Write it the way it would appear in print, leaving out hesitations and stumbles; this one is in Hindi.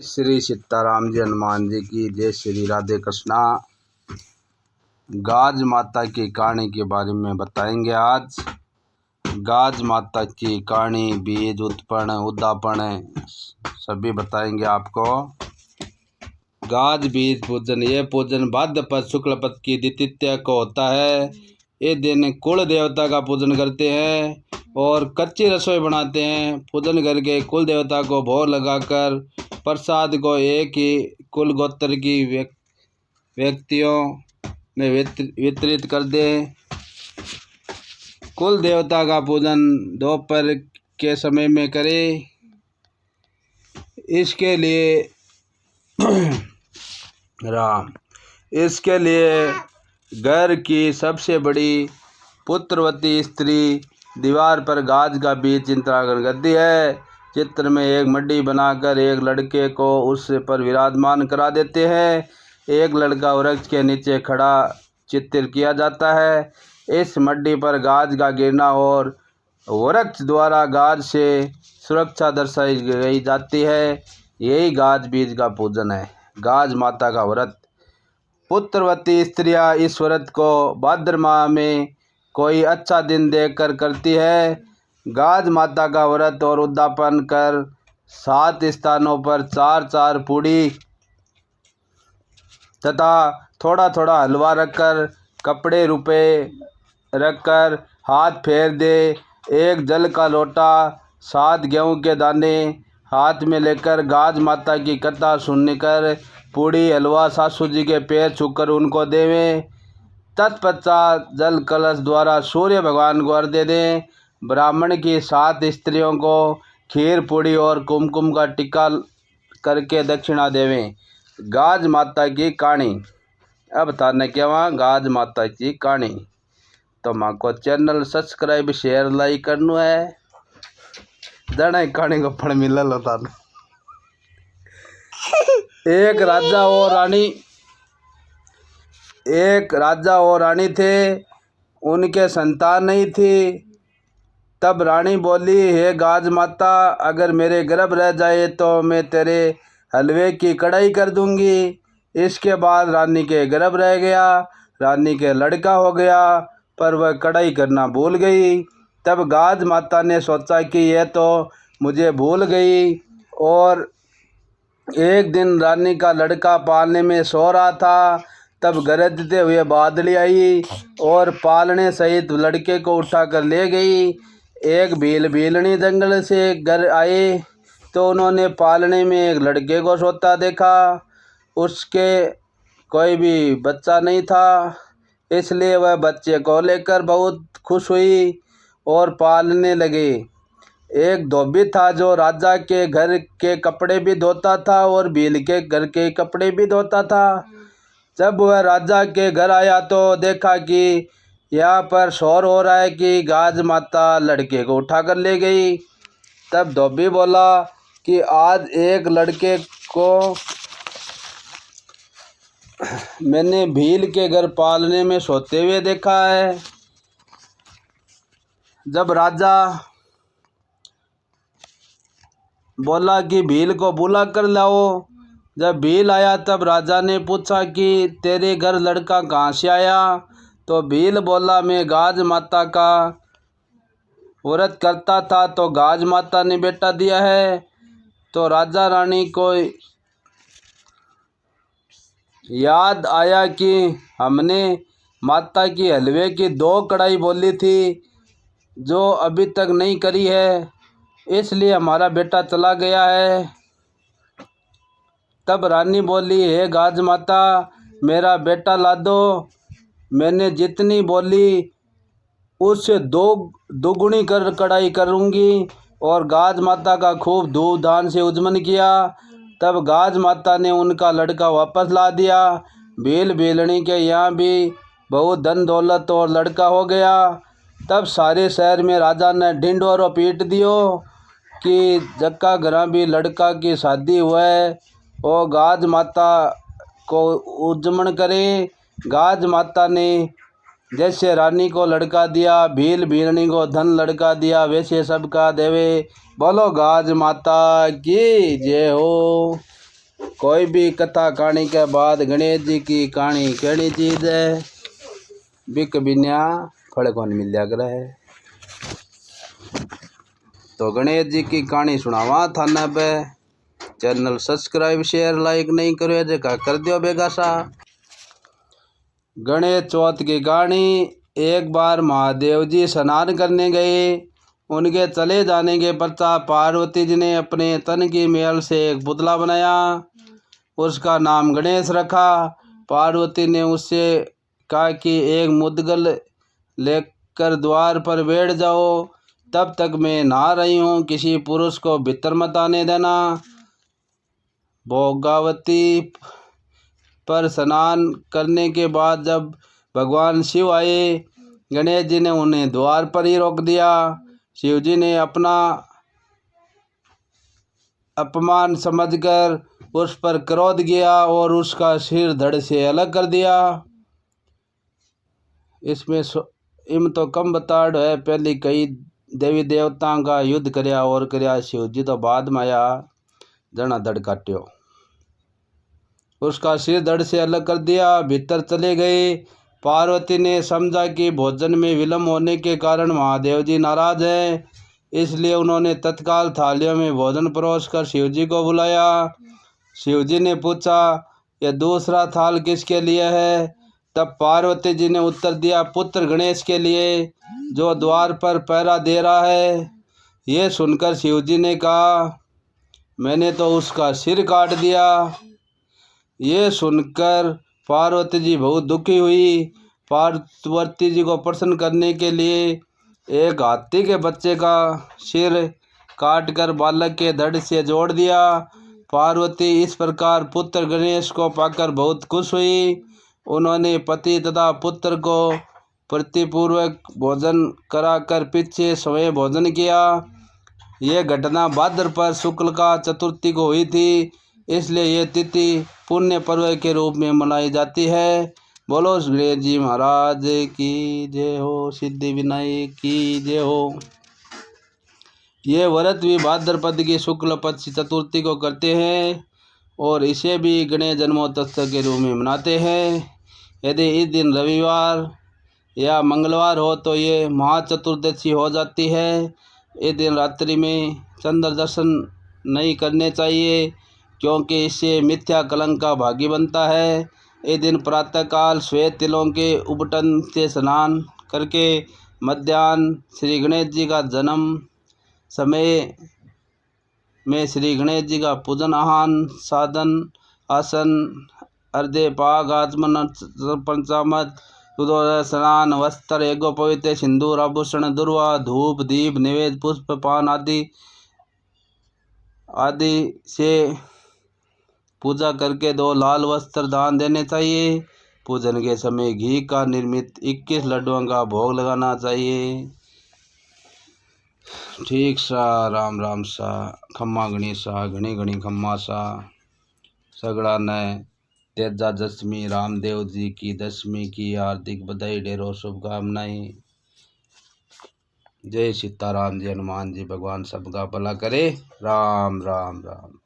श्री सीताराम जी, हनुमान जी की जय, श्री राधे कृष्णा। गाज माता की कहानी के बारे में बताएंगे आज। गाज माता की कहानी, बीज उत्पन्न, उद्दापन सभी बताएंगे आपको। गाज बीज पूजन, ये पूजन भाद्रपद शुक्ल पक्ष की द्वितीया को होता है। ये दिन कुल देवता का पूजन करते हैं और कच्ची रसोई बनाते हैं। पूजन करके कुल देवता को भोग लगाकर प्रसाद को एक ही कुल गोत्र की व्यक्तियों में वितरित कर दें। कुल देवता का पूजन दोपहर के समय में करें। इसके लिए घर की सबसे बड़ी पुत्रवती स्त्री दीवार पर गाज का बीज चित्रांकन करती है। चित्र में एक मड्डी बनाकर एक लड़के को उस पर विराजमान करा देते हैं। एक लड़का वृक्ष के नीचे खड़ा चित्र किया जाता है। इस मड्डी पर गाज का गिरना और वृक्ष द्वारा गाज से सुरक्षा दर्शाई गई जाती है। यही गाज बीज का पूजन है। गाज माता का व्रत, पुत्रवती स्त्रियां इस व्रत को भाद्र माह में कोई अच्छा दिन देखकर करती है। गाज माता का व्रत और उद्यापन कर 7 स्थानों पर 4-4 पूड़ी तथा थोड़ा थोड़ा हलवा रखकर, कपड़े रुपए रखकर हाथ फेर दे। एक जल का लोटा 7 गेहूं के दाने हाथ में लेकर गाज माता की कथा सुनकर पूड़ी हलवा सासू जी के पैर छूकर उनको देवें। तत्पश्चात जल कलश द्वारा सूर्य भगवान को अर्घ्य दें। ब्राह्मण की 7 स्त्रियों को खीर पूड़ी और कुमकुम का टीका करके दक्षिणा देवें। गाज माता की कहानी। अब बताने क्या वहाँ गाज माता की कहानी। तो माँ को चैनल सब्सक्राइब शेयर लाइक करना है। जना कहानी को फल मिल होता। एक राजा और रानी थे। उनके संतान नहीं थी। तब रानी बोली, हे गाज माता, अगर मेरे गर्भ रह जाए तो मैं तेरे हलवे की कढ़ाई कर दूंगी। इसके बाद रानी के गर्भ रह गया। रानी के लड़का हो गया, पर वह कढ़ाई करना भूल गई। तब गाज माता ने सोचा कि यह तो मुझे भूल गई। और एक दिन रानी का लड़का पालने में सो रहा था। तब गरजते हुए बादली आई और पालने सहित लड़के को उठाकर ले गई। एक भीलनी जंगल से घर आए तो उन्होंने पालने में एक लड़के को सोता देखा। उसके कोई भी बच्चा नहीं था, इसलिए वह बच्चे को लेकर बहुत खुश हुई और पालने लगे। एक धोबी था जो राजा के घर के कपड़े भी धोता था और भील के घर के कपड़े भी धोता था। जब वह राजा के घर आया तो देखा कि यहाँ पर शोर हो रहा है कि गाज माता लड़के को उठाकर ले गई। तब धोबी बोला कि आज एक लड़के को मैंने भील के घर पालने में सोते हुए देखा है। जब राजा बोला कि भील को बुला कर लाओ। जब भील आया तब राजा ने पूछा कि तेरे घर लड़का कहाँ से आया। तो भील बोला, मैं गाज माता का व्रत करता था तो गाज माता ने बेटा दिया है। तो राजा रानी को याद आया कि हमने माता की हलवे की 2 कढ़ाई बोली थी जो अभी तक नहीं करी है, इसलिए हमारा बेटा चला गया है। तब रानी बोली, हे गाज माता, मेरा बेटा ला दो। मैंने जितनी बोली उससे 2 दुगुनी कर कढ़ाई करूँगी। और गाज माता का खूब धूमधाम से उजमन किया। तब गाज माता ने उनका लड़का वापस ला दिया। भीलनी के यहाँ भी बहुत धन दौलत और लड़का हो गया। तब सारे शहर में राजा ने ढिंढोरा पीट दियो कि जक्का घरा भी लड़का की शादी हुआ है और गाज माता को उज्जमन करें। गाज माता ने जैसे रानी को लड़का दिया, भीलनी को धन लड़का दिया, वैसे सबका देवे। बोलो गाज माता की जय हो। कोई भी कथा कहानी के बाद गणेश जी की कहानी कहनी चीज है, बिक बिना फल कौन मिल जाकर है। तो गणेश जी की कहानी सुनावा थाना पे। चैनल सब्सक्राइब शेयर लाइक नहीं करो जगह कर दियो बेगा सा। गणेश चौथ की कहानी। एक बार महादेव जी स्नान करने गए। उनके चले जाने के पश्चात पार्वती जी ने अपने तन की मैल से एक पुतला बनाया, उसका नाम गणेश रखा। पार्वती ने उससे कहा कि एक मुद्गल लेकर द्वार पर बैठ जाओ, तब तक मैं नहा रही हूँ, किसी पुरुष को भीतर मत आने देना। भोगावती पर स्नान करने के बाद जब भगवान शिव आए, गणेश जी ने उन्हें द्वार पर ही रोक दिया। शिव जी ने अपना अपमान समझकर उस पर क्रोध किया और उसका सिर धड़ से अलग कर दिया। इसमें इम तो कम बताड़ है, पहले कई देवी देवताओं का युद्ध करया और करया, शिव जी तो बाद में आया जना धड़ काट्यो, उसका सिर धड़ से अलग कर दिया। भीतर चले गए। पार्वती ने समझा कि भोजन में विलम्ब होने के कारण महादेव जी नाराज हैं, इसलिए उन्होंने तत्काल थालियों में भोजन परोस कर शिव जी को बुलाया। शिव जी ने पूछा, यह दूसरा थाल किसके लिए है? तब पार्वती जी ने उत्तर दिया, पुत्र गणेश के लिए, जो द्वार पर पहरा दे रहा है। ये सुनकर शिव जी ने कहा, मैंने तो उसका सिर काट दिया। ये सुनकर पार्वती जी बहुत दुखी हुई। पार्वती जी को प्रसन्न करने के लिए एक हाथी के बच्चे का सिर काटकर बालक के धड़ से जोड़ दिया। पार्वती इस प्रकार पुत्र गणेश को पाकर बहुत खुश हुई। उन्होंने पति तथा पुत्र को प्रीतिपूर्वक भोजन कराकर पीछे स्वयं भोजन किया। यह घटना भाद्रपद शुक्ल का चतुर्थी को हुई थी, इसलिए यह तिथि पुण्य पर्व के रूप में मनाई जाती है। बोलो गणेश जी महाराज की जय हो, सिद्धि विनायक की जय हो। ये व्रत भी भाद्रपद की शुक्ल पक्ष चतुर्थी को करते हैं और इसे भी गणेश जन्मोत्सव के रूप में मनाते हैं। यदि इस दिन रविवार या मंगलवार हो तो ये महाचतुर्दशी हो जाती है। इस दिन रात्रि में चंद्र दर्शन नहीं करने चाहिए, क्योंकि इससे मिथ्या कलंक का भागी बनता है। इस दिन प्रातःकाल श्वेत तिलों के उबटन से स्नान करके मध्याह्न श्री गणेश जी का जन्म समय में श्री गणेश जी का पूजन आहान साधन आसन अर्धे पाग आचमन पंचामत स्नान वस्त्र एगो पवित्र सिंदूर आभूषण दुर्वा धूप दीप निवेद पुष्प पान आदि से पूजा करके 2 लाल वस्त्र दान देने चाहिए। पूजन के समय घी का निर्मित 21 लड्डुओं का भोग लगाना चाहिए। ठीक सा राम राम सा खम्मा गणेशा घणी घणी खम्मा सा सगड़ा ने तेजा दशमी रामदेव जी की दशमी की हार्दिक बधाई ढेरों शुभकामनाएं। जय सीताराम जी हनुमान जी भगवान सबका भला करे। राम राम राम।